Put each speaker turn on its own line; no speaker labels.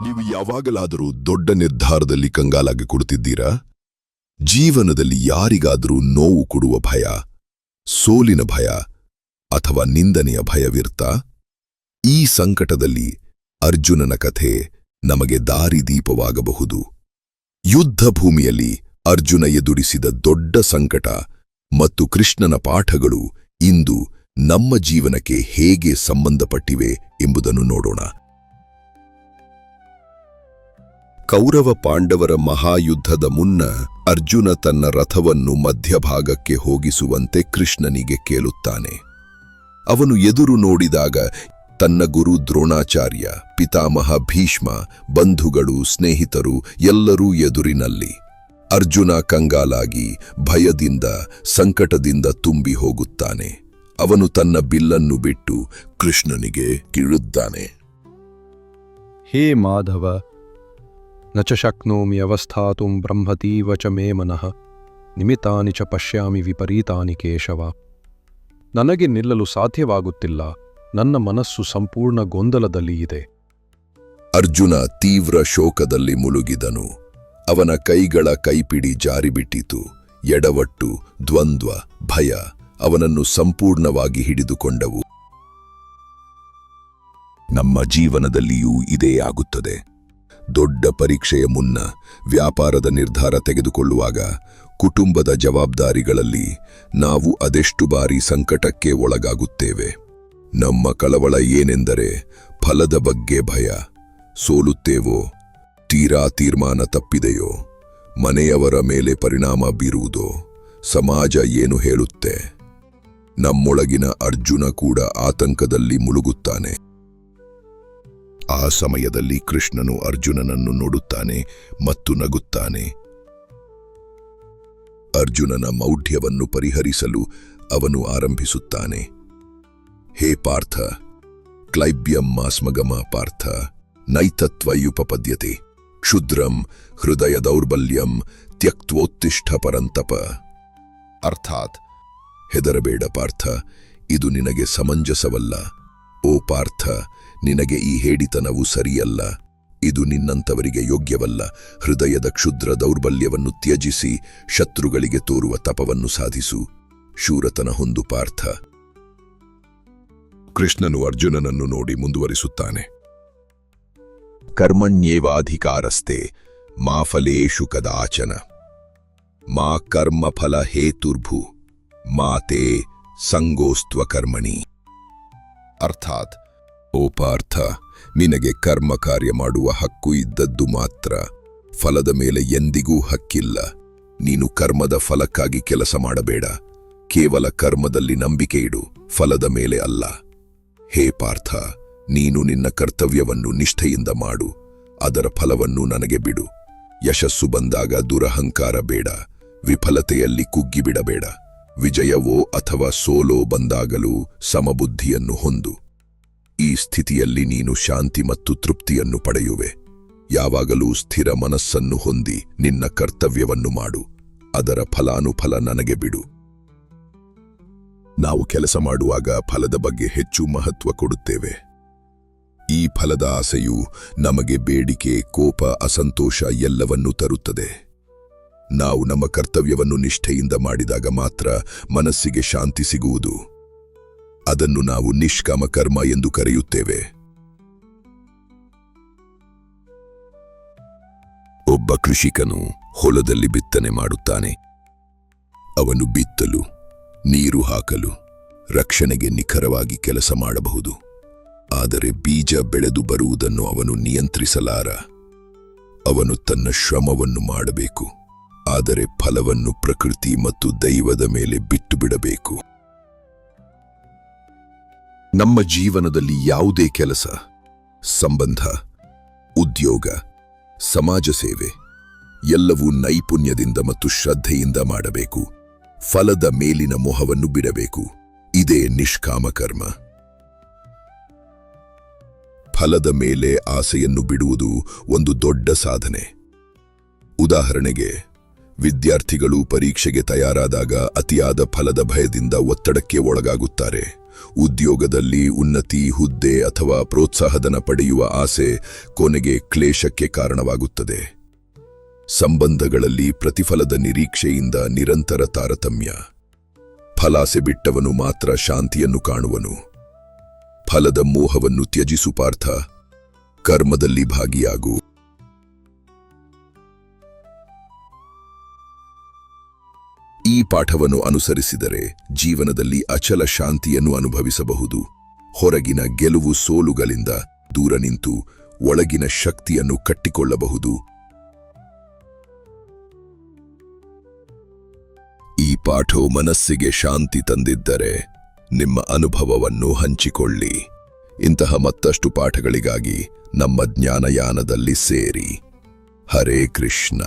ನೀವು ಯಾವಾಗಲಾದರೂ ದೊಡ್ಡ ನಿರ್ಧಾರದಲ್ಲಿ ಕಂಗಾಲಾಗಿ ಕೊಡುತ್ತಿದ್ದೀರಾ? ಜೀವನದಲ್ಲಿ ಯಾರಿಗಾದರೂ ನೋವು ಕೊಡುವ ಭಯ, ಸೋಲಿನ ಭಯ ಅಥವಾ ನಿಂದನೆಯ ಭಯವಿರ್ತಾ? ಈ ಸಂಕಟದಲ್ಲಿ ಅರ್ಜುನನ ಕಥೆ ನಮಗೆ ದಾರಿದೀಪವಾಗಬಹುದು. ಯುದ್ಧ ಭೂಮಿಯಲ್ಲಿ ಅರ್ಜುನ ಎದುರಿಸಿದ ದೊಡ್ಡ ಸಂಕಟ ಮತ್ತು ಕೃಷ್ಣನ ಪಾಠಗಳು ಇಂದು ನಮ್ಮ ಜೀವನಕ್ಕೆ ಹೇಗೆ ಸಂಬಂಧಪಟ್ಟಿವೆ ಎಂಬುದನ್ನು ನೋಡೋಣ. ಕೌರವ ಪಾಂಡವರ ಮಹಾಯುದ್ಧದ ಮುನ್ನ ಅರ್ಜುನ ತನ್ನ ರಥವನ್ನು ಮಧ್ಯಭಾಗಕ್ಕೆ ಹೋಗಿಸುವಂತೆ ಕೃಷ್ಣನಿಗೆ ಕೇಳುತ್ತಾನೆ. ಅವನು ಎದುರು ನೋಡಿದಾಗ ತನ್ನ ಗುರು ದ್ರೋಣಾಚಾರ್ಯ, ಪಿತಾಮಹ ಭೀಷ್ಮ, ಬಂಧುಗಳು, ಸ್ನೇಹಿತರು ಎಲ್ಲರೂ ಎದುರಿನಲ್ಲಿ. ಅರ್ಜುನ ಕಂಗಾಲಾಗಿ ಭಯದಿಂದ, ಸಂಕಟದಿಂದ ತುಂಬಿ ಹೋಗುತ್ತಾನೆ. ಅವನು ತನ್ನ ಬಿಲ್ಲನ್ನು ಬಿಟ್ಟು ಕೃಷ್ಣನಿಗೆ ಕಿಳುತ್ತಾನೆ.
ಹೇ ಮಾಧವ, ನ ಚ ಶಕ್ನೋಮಿ ಅವಸ್ಥಾತುಂ ಬ್ರಹ್ಮತೀವ ಚ ಮೇ ಮನಃ ನಿಮಿತಾನಿ ಚ ಪಶ್ಯಾಮಿ ವಿಪರೀತಾನಿ ಕೇಶವ. ನನಗೆ ನಿಲ್ಲಲು ಸಾಧ್ಯವಾಗುತ್ತಿಲ್ಲ, ನನ್ನ ಮನಸ್ಸು ಸಂಪೂರ್ಣ ಗೊಂದಲದಲ್ಲಿ ಇದೆ.
ಅರ್ಜುನ ತೀವ್ರ ಶೋಕದಲ್ಲಿ ಮುಳುಗಿದನು. ಅವನ ಕೈಗಳ ಕೈಪಿಡಿ ಜಾರಿಬಿಟ್ಟಿತು. ಎಡವಟ್ಟು, ದ್ವಂದ್ವ, ಭಯ ಅವನನ್ನು ಸಂಪೂರ್ಣವಾಗಿ ಹಿಡಿದುಕೊಂಡವು. ನಮ್ಮ ಜೀವನದಲ್ಲಿಯೂ ಇದೇ ಆಗುತ್ತದೆ. ದೊಡ್ಡ ಪರೀಕ್ಷೆಯ ಮುನ್ನ, ವ್ಯಾಪಾರದ ನಿರ್ಧಾರ ತೆಗೆದುಕೊಳ್ಳುವಾಗ, ಕುಟುಂಬದ ಜವಾಬ್ದಾರಿಗಳಲ್ಲಿ ನಾವು ಅದೆಷ್ಟು ಬಾರಿ ಸಂಕಟಕ್ಕೆ ಒಳಗಾಗುತ್ತೇವೆ. ನಮ್ಮ ಕಳವಳ ಏನೆಂದರೆ ಫಲದ ಬಗ್ಗೆ ಭಯ. ಸೋಲುತ್ತೇವೋ, ತೀರಾ ತೀರ್ಮಾನ ತಪ್ಪಿದೆಯೋ, ಮನೆಯವರ ಮೇಲೆ ಪರಿಣಾಮ ಬೀರುವುದೋ, ಸಮಾಜ ಏನು ಹೇಳುತ್ತೆ. ನಮ್ಮೊಳಗಿನ ಅರ್ಜುನ ಕೂಡ ಆತಂಕದಲ್ಲಿ ಮುಳುಗುತ್ತಾನೆ. ಆ ಸಮಯದಲ್ಲಿ ಕೃಷ್ಣನು ಅರ್ಜುನನನ್ನು ನೋಡುತ್ತಾನೆ ಮತ್ತು ನಗುತ್ತಾನೆ. ಅರ್ಜುನನ ಮೌಢ್ಯವನ್ನು ಪರಿಹರಿಸಲು ಅವನು ಆರಂಭಿಸುತ್ತಾನೆ. ಹೇ ಪಾರ್ಥ, ಕ್ಲೈಬ್ಯಂ ಮಾಸ್ಮಗಮ ಪಾರ್ಥ, ನೈತತ್ವಯುಪಪದ್ಯತೆ, ಕ್ಷುದ್ರಂ ಹೃದಯ ದೌರ್ಬಲ್ಯಂ ತ್ಯಕ್ತ್ವೋತ್ತಿಷ್ಠ ಪರಂತಪ. ಅರ್ಥಾತ್, ಹೆದರಬೇಡ ಪಾರ್ಥ, ಇದು ನಿನಗೆ ಸಮಂಜಸವಲ್ಲ. ಓ ಪಾರ್ಥ, ನಿನಗೆ ಈ ಹೇಡಿತನವು ಸರಿಯಲ್ಲ. ಇದು ನಿನ್ನಂಥವರಿಗೆ ಯೋಗ್ಯವಲ್ಲ. ಹೃದಯದ ಕ್ಷುದ್ರ ದೌರ್ಬಲ್ಯವನ್ನು ತ್ಯಜಿಸಿ ಶತ್ರುಗಳಿಗೆ ತೋರುವ ತಪವನ್ನು ಸಾಧಿಸು. ಶೂರತನ ಹೊಂದು ಪಾರ್ಥ. ಕೃಷ್ಣನು ಅರ್ಜುನನನ್ನು ನೋಡಿ ಮುಂದುವರಿಸುತ್ತಾನೆ. ಕರ್ಮಣ್ಯೇವಾಧಿಕಾರಸ್ತೆ ಮಾ ಫಲೇಷು ಕದಾಚನ ಮಾ ಕರ್ಮಫಲ ಹೇತುರ್ಭು ಮಾತೇ ಸಂಗೋಸ್ತ್ವ ಕರ್ಮಣಿ. ಅರ್ಥಾತ್, ಓ ಪಾರ್ಥ, ನಿನಗೆ ಕರ್ಮ ಕಾರ್ಯ ಮಾಡುವ ಹಕ್ಕು ಇದ್ದದ್ದು ಮಾತ್ರ. ಫಲದ ಮೇಲೆ ಎಂದಿಗೂ ಹಕ್ಕಿಲ್ಲ. ನೀನು ಕರ್ಮದ ಫಲಕ್ಕಾಗಿ ಕೆಲಸ ಮಾಡಬೇಡ. ಕೇವಲ ಕರ್ಮದಲ್ಲಿ ನಂಬಿಕೆ ಇಡು, ಫಲದ ಮೇಲೆ ಅಲ್ಲ. ಹೇ ಪಾರ್ಥ, ನೀನು ನಿನ್ನ ಕರ್ತವ್ಯವನ್ನು ನಿಷ್ಠೆಯಿಂದ ಮಾಡು. ಅದರ ಫಲವನ್ನು ನನಗೆ ಬಿಡು. ಯಶಸ್ಸು ಬಂದಾಗ ದುರಹಂಕಾರ ಬೇಡ. ವಿಫಲತೆಯಲ್ಲಿ ಕುಗ್ಗಿಬಿಡಬೇಡ. ವಿಜಯವೋ ಅಥವಾ ಸೋಲೋ ಬಂದಾಗಲೂ ಸಮಬುದ್ಧಿಯನ್ನು ಹೊಂದು. ಈ ಸ್ಥಿತಿಯಲ್ಲಿ ನೀನು ಶಾಂತಿ ಮತ್ತು ತೃಪ್ತಿಯನ್ನು ಪಡೆಯುವೆ. ಯಾವಾಗಲೂ ಸ್ಥಿರ ಮನಸ್ಸನ್ನು ಹೊಂದಿ ನಿನ್ನ ಕರ್ತವ್ಯವನ್ನು ಮಾಡು. ಅದರ ಫಲಾನುಫಲ ನನಗೆ ಬಿಡು. ನಾವು ಕೆಲಸ ಮಾಡುವಾಗ ಫಲದ ಬಗ್ಗೆ ಹೆಚ್ಚು ಮಹತ್ವ ಕೊಡುತ್ತೇವೆ. ಈ ಫಲದ ಆಸೆಯು ನಮಗೆ ಬೇಡಿಕೆ, ಕೋಪ, ಅಸಂತೋಷ ಎಲ್ಲವನ್ನೂ ತರುತ್ತದೆ. ನಾವು ನಮ್ಮ ಕರ್ತವ್ಯವನ್ನು ನಿಷ್ಠೆಯಿಂದ ಮಾಡಿದಾಗ ಮಾತ್ರ ಮನಸ್ಸಿಗೆ ಶಾಂತಿ ಸಿಗುವುದು. ಅದನ್ನು ನಾವು ನಿಷ್ಕಾಮ ಕರ್ಮ ಎಂದು ಕರೆಯುತ್ತೇವೆ. ಒಬ್ಬ ಕೃಷಿಕನು ಹೊಲದಲ್ಲಿ ಬಿತ್ತನೆ ಮಾಡುತ್ತಾನೆ. ಅವನು ಬಿತ್ತಲು, ನೀರು ಹಾಕಲು, ರಕ್ಷಣೆಗೆ ನಿಖರವಾಗಿ ಕೆಲಸ ಮಾಡಬಹುದು. ಆದರೆ ಬೀಜ ಬೆಳೆದು ಬರುವುದನ್ನು ಅವನು ನಿಯಂತ್ರಿಸಲಾರ. ಅವನು ತನ್ನ ಶ್ರಮವನ್ನು ಮಾಡಬೇಕು, ಆದರೆ ಫಲವನ್ನು ಪ್ರಕೃತಿ ಮತ್ತು ದೈವದ ಮೇಲೆ ಬಿಟ್ಟು ಬಿಡಬೇಕು. ನಮ್ಮ ಜೀವನದಲ್ಲಿ ಯಾವುದೇ ಕೆಲಸ, ಸಂಬಂಧ, ಉದ್ಯೋಗ, ಸಮಾಜ ಸೇವೆ ಎಲ್ಲವೂ ನೈಪುಣ್ಯದಿಂದ ಮತ್ತು ಶ್ರದ್ಧೆಯಿಂದ ಮಾಡಬೇಕು. ಫಲದ ಮೇಲಿನ ಮೋಹವನ್ನು ಬಿಡಬೇಕು. ಇದೇ ನಿಷ್ಕಾಮ ಕರ್ಮ. ಫಲದ ಮೇಲೆ ಆಸೆಯನ್ನು ಬಿಡುವುದು ಒಂದು ದೊಡ್ಡ ಸಾಧನೆ. ಉದಾಹರಣೆಗೆ, ವಿದ್ಯಾರ್ಥಿಗಳು ಪರೀಕ್ಷೆಗೆ ತಯಾರಾದಾಗ ಅತಿಯಾದ ಫಲದ ಭಯದಿಂದ ಒತ್ತಡಕ್ಕೆ ಒಳಗಾಗುತ್ತಾರೆ. ಉದ್ಯೋಗದಲ್ಲಿ ಉನ್ನತಿ, ಹುದ್ದೆ ಅಥವಾ ಪ್ರೋತ್ಸಾಹಧನ ಪಡೆಯುವ ಆಸೆ ಕೊನೆಗೆ ಕ್ಲೇಶಕ್ಕೆ ಕಾರಣವಾಗುತ್ತದೆ. ಸಂಬಂಧಗಳಲ್ಲಿ ಪ್ರತಿಫಲದ ನಿರೀಕ್ಷೆಯಿಂದ ನಿರಂತರ ತಾರತಮ್ಯ. ಫಲಾಸೆ ಬಿಟ್ಟವನು ಮಾತ್ರ ಶಾಂತಿಯನ್ನು ಕಾಣುವನು. ಫಲದ ಮೋಹವನ್ನು ತ್ಯಜಿಸು ಪಾರ್ಥ, ಕರ್ಮದಲ್ಲಿ ಭಾಗಿಯಾಗು. ಈ ಪಾಠವನ್ನು ಅನುಸರಿಸಿದರೆ ಜೀವನದಲ್ಲಿ ಅಚಲ ಶಾಂತಿಯನ್ನು ಅನುಭವಿಸಬಹುದು. ಹೊರಗಿನ ಗೆಲುವು ಸೋಲುಗಳಿಂದ ದೂರ ನಿಂತು ಒಳಗಿನ ಶಕ್ತಿಯನ್ನು ಕಟ್ಟಿಕೊಳ್ಳಬಹುದು. ಈ ಪಾಠವು ಮನಸ್ಸಿಗೆ ಶಾಂತಿ ತಂದಿದ್ದರೆ ನಿಮ್ಮ ಅನುಭವವನ್ನು ಹಂಚಿಕೊಳ್ಳಿ. ಇಂತಹ ಮತ್ತಷ್ಟು ಪಾಠಗಳಿಗಾಗಿ ನಮ್ಮ ಜ್ಞಾನಯಾನದಲ್ಲಿ ಸೇರಿ. ಹರೇ ಕೃಷ್ಣ.